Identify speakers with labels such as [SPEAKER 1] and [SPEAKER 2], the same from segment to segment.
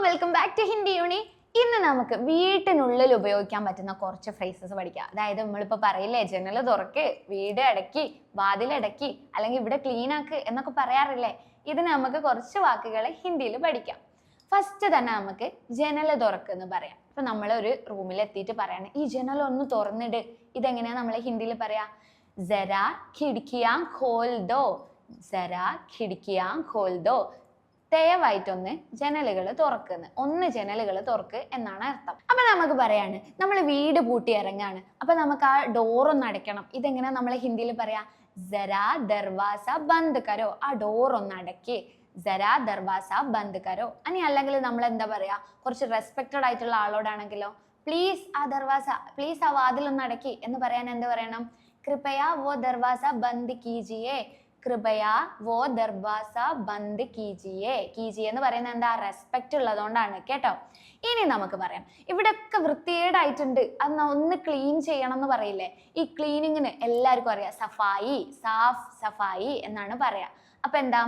[SPEAKER 1] Welcome back to Hindi യൂണി. ഇന്ന് നമുക്ക് വീട്ടിനുള്ളിൽ ഉപയോഗിക്കാൻ പറ്റുന്ന കുറച്ച് ഫ്രേസസ് പഠിക്കാം. അതായത് നമ്മളിപ്പോൾ പറയില്ലേ, ജനൽ തുറക്ക്, വീട് അടക്കി, വാതിലടക്കി, അല്ലെങ്കിൽ ഇവിടെ ക്ലീൻ ആക്ക് എന്നൊക്കെ പറയാറില്ലേ. ഇതിന് നമുക്ക് കുറച്ച് വാക്കുകൾ ഹിന്ദിയിൽ പഠിക്കാം. ഫസ്റ്റ് തന്നെ നമുക്ക് ജനൽ തുറക്കെന്ന് പറയാം. ഇപ്പൊ നമ്മൾ ഒരു റൂമിൽ എത്തിയിട്ട് പറയാണ്, ഈ ജനൽ ഒന്ന് തുറന്നിട്. ഇതെങ്ങനെയാ നമ്മൾ ഹിന്ദിയിൽ പറയാ? ജരാ ഖിഡ്കിയാ ഖോൽ ദോ, ജരാ ഖിഡ്കിയാ ഖോൽ ദോ. ദയവായിട്ടൊന്ന് ജനലുകൾ തുറക്കുന്നു, ഒന്ന് ജനലുകൾ തുറക്ക് എന്നാണ് അർത്ഥം. അപ്പൊ നമുക്ക് പറയാണ്, നമ്മൾ വീട് പൂട്ടി ഇറങ്ങാണ്, അപ്പൊ നമുക്ക് ആ ഡോർ ഒന്ന് അടയ്ക്കണം. ഇതെങ്ങനെ നമ്മൾ ഹിന്ദിയിൽ പറയാ? ജരാ ദർവാസ ബന്ദ് കരോ. ആ ഡോർ ഒന്ന് അടക്കി, ജരാ ദർവാസ ബന്ദ് കരോ. ഇനി അല്ലെങ്കിൽ നമ്മൾ എന്താ പറയാ, കുറച്ച് റെസ്പെക്റ്റഡ് ആയിട്ടുള്ള ആളോടാണെങ്കിലോ, പ്ലീസ് ആ ദർവാസ, പ്ലീസ് ആ വാതിലൊന്ന് അടക്കി എന്ന് പറയാൻ എന്ത് പറയണം? കൃപയാ വോ ദർവാസ ബന്ദ് കീജിയേ, കൃപയാ വോ ദർവാസ ബന്ദ് കീജിയേ. കീജിയേ എന്ന് പറയുന്നത് എന്താ? റെസ്പെക്റ്റ് ഉള്ളതുകൊണ്ടാണ് കേട്ടോ. ഇനി നമുക്ക് പറയാം, ഇവിടെയൊക്കെ വൃത്തികേടായിട്ടുണ്ട്, അത് ഒന്ന് ക്ലീൻ ചെയ്യണം എന്ന് പറയില്ലേ. ഈ ക്ലീനിങ്ങിന് എല്ലാവർക്കും അറിയാം, സഫായി, സാഫ് സഫായി എന്നാണ് പറയാ. അപ്പൊ എന്താ?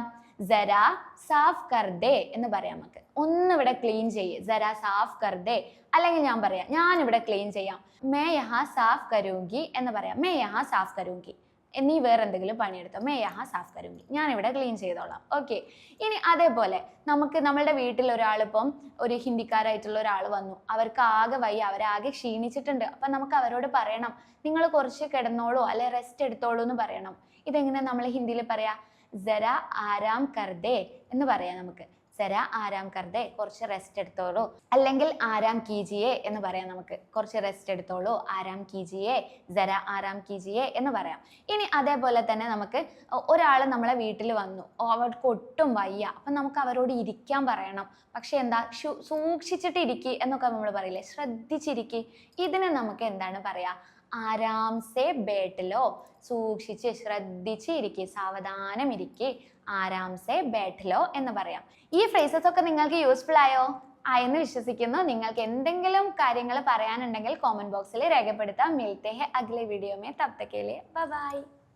[SPEAKER 1] ജരാ സാഫ് കർദേ എന്ന് പറയാം നമുക്ക്. ഒന്ന് ഇവിടെ ക്ലീൻ ചെയ്യ്, ജരാ സാഫ് കർദേ. അല്ലെങ്കിൽ ഞാൻ പറയാം, ഞാൻ ഇവിടെ ക്ലീൻ ചെയ്യാം, മേ യഹാ സാഫ് കരൂങ്കി എന്ന് പറയാം. May യഹാ SAFF കരൂങ്കി. നീ വേറെ എന്തെങ്കിലും പണിയെടുത്തോ, മേ യഹാ സാഫ് കരൂങ്കി, ഞാനിവിടെ ക്ലീൻ ചെയ്തോളാം. ഓക്കെ. ഇനി അതേപോലെ നമുക്ക് നമ്മളുടെ വീട്ടിൽ ഒരാളിപ്പം ഒരു ഹിന്ദിക്കാരായിട്ടുള്ള ഒരാൾ വന്നു, അവർക്ക് ആകെ വയ്യ, അവരാകെ ക്ഷീണിച്ചിട്ടുണ്ട്. അപ്പം നമുക്ക് അവരോട് പറയണം, നിങ്ങൾ കുറച്ച് കിടന്നോളൂ അല്ലെ റെസ്റ്റ് എടുത്തോളൂ എന്ന് പറയണം. ഇതെങ്ങനെ നമ്മൾ ഹിന്ദിയിൽ പറയാ? ജരാ ആരാം കർദേ എന്ന് പറയാം നമുക്ക്. ജരാ ആരാം കർദേ, കുറച്ച് റെസ്റ്റ് എടുത്തോളൂ. അല്ലെങ്കിൽ ആരാം കീജിയേ എന്ന് പറയാം നമുക്ക്. കുറച്ച് റെസ്റ്റ് എടുത്തോളൂ, ആരാം കീജിയേ, ജരാ ആരാം കീജിയേ എന്ന് പറയാം. ഇനി അതേപോലെ തന്നെ നമുക്ക് ഒരാൾ നമ്മളെ വീട്ടിൽ വന്നു, അവർക്ക് ഒട്ടും വയ്യ, അപ്പം നമുക്ക് അവരോട് ഇരിക്കാൻ പറയണം. പക്ഷെ എന്താ, സൂക്ഷിച്ചിട്ട് ഇരിക്കി എന്നൊക്കെ നമ്മൾ പറയില്ലേ, ശ്രദ്ധിച്ചിരിക്കി. ഇതിന് നമുക്ക് എന്താണ് പറയാ? ആരാം സേ ബേട്ടിലോ, സൂക്ഷിച്ച് ശ്രദ്ധിച്ച് ഇരിക്കി, സാവധാനം ഇരിക്കി, ആരാം സേ ബേട്ടിലോ എന്ന് പറയാം. ഈ ഫ്രേസസ് ഒക്കെ നിങ്ങൾക്ക് യൂസ്ഫുൾ ആയെന്ന് വിശ്വസിക്കുന്നു. നിങ്ങൾക്ക് എന്തെങ്കിലും കാര്യങ്ങൾ പറയാനുണ്ടെങ്കിൽ കോമന്റ് ബോക്സിൽ രേഖപ്പെടുത്താം. മിൽത്തെ ഹെ അഗ്ലേ video may, തബ് Tak K ലിയെ bye bye.